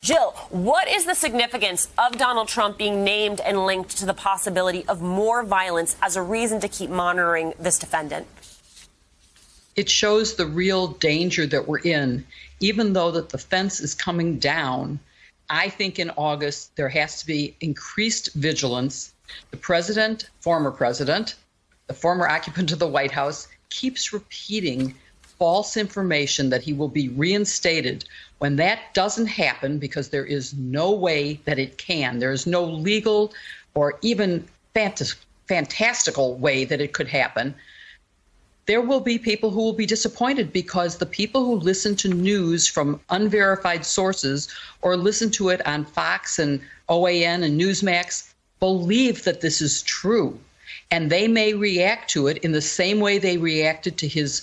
Jill, what is the significance of Donald Trump being named and linked to the possibility of more violence as a reason to keep monitoring this defendant? It shows the real danger that we're in. Even though that the fence is coming down, I think in August there has to be increased vigilance. The president, former president, the former occupant of the White House, keeps repeating false information that he will be reinstated. When that doesn't happen, because there is no way that it can, there is no legal or even fantastical way that it could happen, there will be people who will be disappointed, because the people who listen to news from unverified sources or listen to it on Fox and OAN and Newsmax believe that this is true. And they may react to it in the same way they reacted to his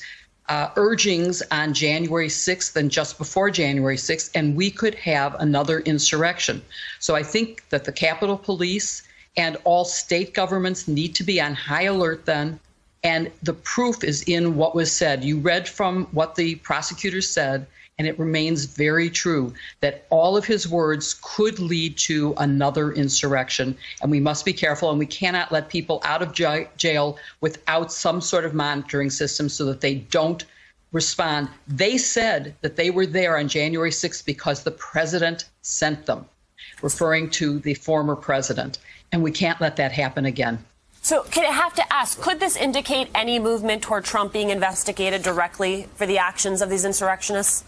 urgings on January 6th and just before January 6th, and we could have another insurrection. So I think that the Capitol Police and all state governments need to be on high alert then. And the proof is in what was said. You read from what the prosecutor said, and it remains very true that all of his words could lead to another insurrection. And we must be careful, and we cannot let people out of jail without some sort of monitoring system so that they don't respond. They said that they were there on January 6th because the president sent them, referring to the former president. And we can't let that happen again. So I have to ask, could this indicate any movement toward Trump being investigated directly for the actions of these insurrectionists?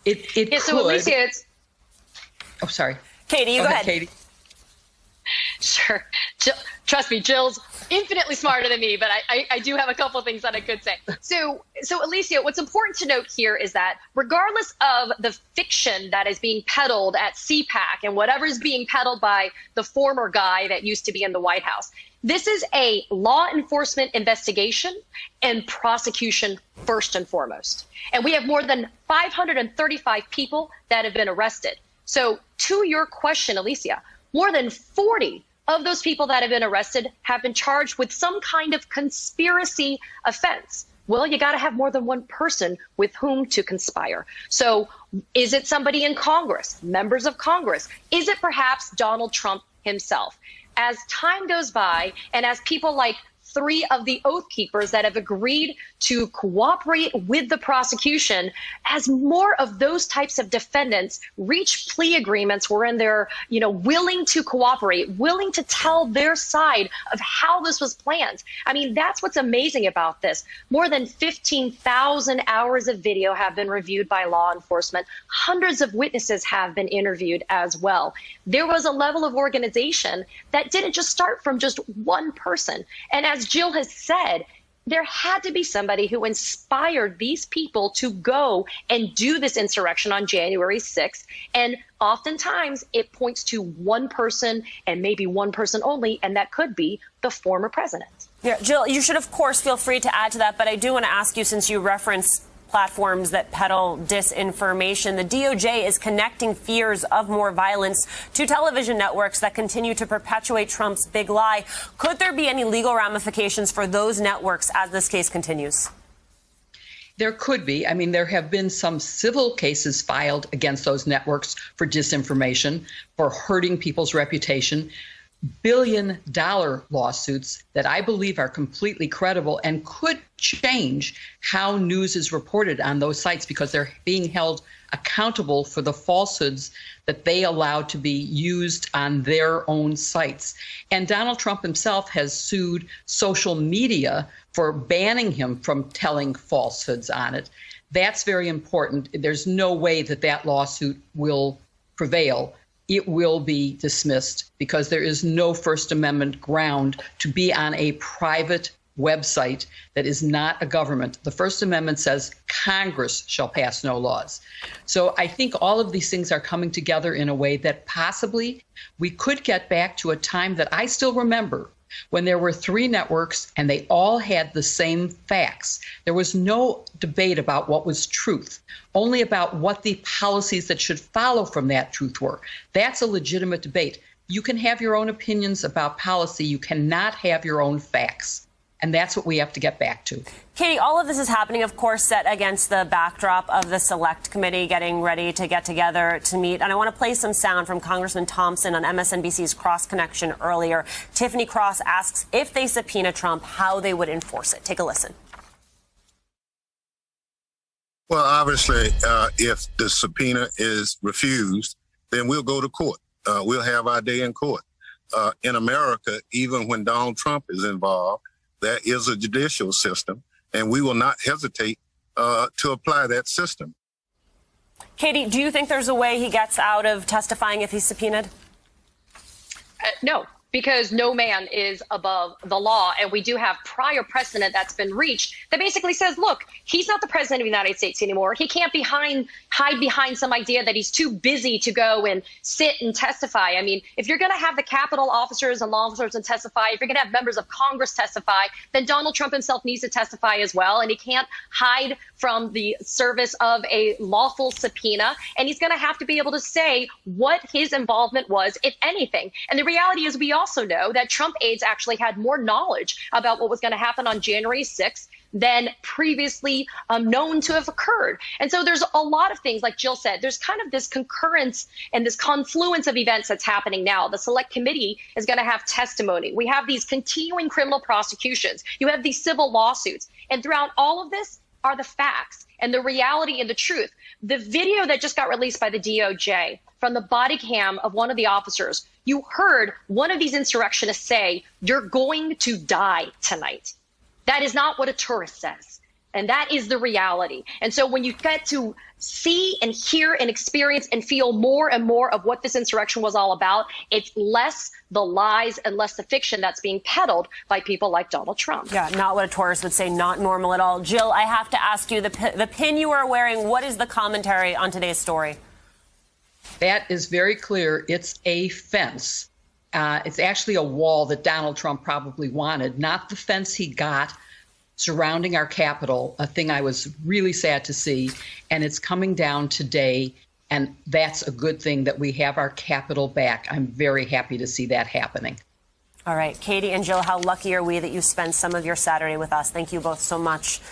It could. So Alicia, it's... Oh, sorry. Katie, go ahead. Katie. Sure. Jill, trust me, Jill's infinitely smarter than me, but I do have a couple of things that I could say. So Alicia, what's important to note here is that regardless of the fiction that is being peddled at CPAC and whatever is being peddled by the former guy that used to be in the White House, this is a law enforcement investigation and prosecution first and foremost. And we have more than 535 people that have been arrested. So to your question, Alicia, more than 40 of those people that have been arrested have been charged with some kind of conspiracy offense. Well, you got to have more than one person with whom to conspire. So is it somebody in Congress, members of Congress? Is it perhaps Donald Trump himself? As time goes by, and as people like 3 of the Oath Keepers that have agreed to cooperate with the prosecution, as more of those types of defendants reach plea agreements wherein they're, willing to cooperate, willing to tell their side of how this was planned. I mean, that's what's amazing about this. More than 15,000 hours of video have been reviewed by law enforcement. Hundreds of witnesses have been interviewed as well. There was a level of organization that didn't just start from just one person. And as Jill has said, there had to be somebody who inspired these people to go and do this insurrection on January 6th. And oftentimes it points to one person and maybe one person only, and that could be the former president. Yeah, Jill, you should, of course, feel free to add to that. But I do want to ask you, since you reference platforms that peddle disinformation, the DOJ is connecting fears of more violence to television networks that continue to perpetuate Trump's big lie. Could there be any legal ramifications for those networks as this case continues? There could be. I mean, there have been some civil cases filed against those networks for disinformation, for hurting people's reputation. Billion-dollar lawsuits that I believe are completely credible and could change how news is reported on those sites, because they're being held accountable for the falsehoods that they allowed to be used on their own sites. And Donald Trump himself has sued social media for banning him from telling falsehoods on it. That's very important. There's no way that that lawsuit will prevail. It will be dismissed because there is no First Amendment ground to be on a private website that is not a government. The First Amendment says Congress shall pass no laws. So I think all of these things are coming together in a way that possibly we could get back to a time that I still remember, when there were 3 networks and they all had the same facts. There was no debate about what was truth, only about what the policies that should follow from that truth were. That's a legitimate debate. You can have your own opinions about policy. You cannot have your own facts. And that's what we have to get back to. Katie, all of this is happening, of course, set against the backdrop of the Select Committee getting ready to get together to meet. And I want to play some sound from Congressman Thompson on MSNBC's Cross Connection earlier. Tiffany Cross asks if they subpoena Trump, how they would enforce it. Take a listen. Well, obviously, if the subpoena is refused, then we'll go to court. We'll have our day in court. In America, even when Donald Trump is involved, there is a judicial system, and we will not hesitate to apply that system. Katie, do you think there's a way he gets out of testifying if he's subpoenaed? No, because no man is above the law. And we do have prior precedent that's been reached that basically says, look, he's not the president of the United States anymore. He can't hide behind some idea that he's too busy to go and sit and testify. I mean, if you're going to have the Capitol officers and law enforcement testify, if you're going to have members of Congress testify, then Donald Trump himself needs to testify as well. And he can't hide from the service of a lawful subpoena. And he's going to have to be able to say what his involvement was, if anything. And the reality is, we also know that Trump aides actually had more knowledge about what was going to happen on January 6th than previously known to have occurred. And so there's a lot of things, like Jill said, there's kind of this concurrence and this confluence of events that's happening now. The Select Committee is going to have testimony. We have these continuing criminal prosecutions. You have these civil lawsuits. And throughout all of this are the facts and the reality and the truth. The video that just got released by the DOJ from the body cam of one of the officers, you heard one of these insurrectionists say, "You're going to die tonight." That is not what a tourist says. And that is the reality. And so when you get to see and hear and experience and feel more and more of what this insurrection was all about, it's less the lies and less the fiction that's being peddled by people like Donald Trump. Yeah, not what a tourist would say, not normal at all. Jill, I have to ask you, the pin you are wearing, what is the commentary on today's story? That is very clear. It's a fence. It's actually a wall that Donald Trump probably wanted, not the fence he got surrounding our Capitol, a thing I was really sad to see. And it's coming down today, and that's a good thing that we have our Capitol back. I'm very happy to see that happening. All right, Katie and Jill, how lucky are we that you spent some of your Saturday with us? Thank you both so much.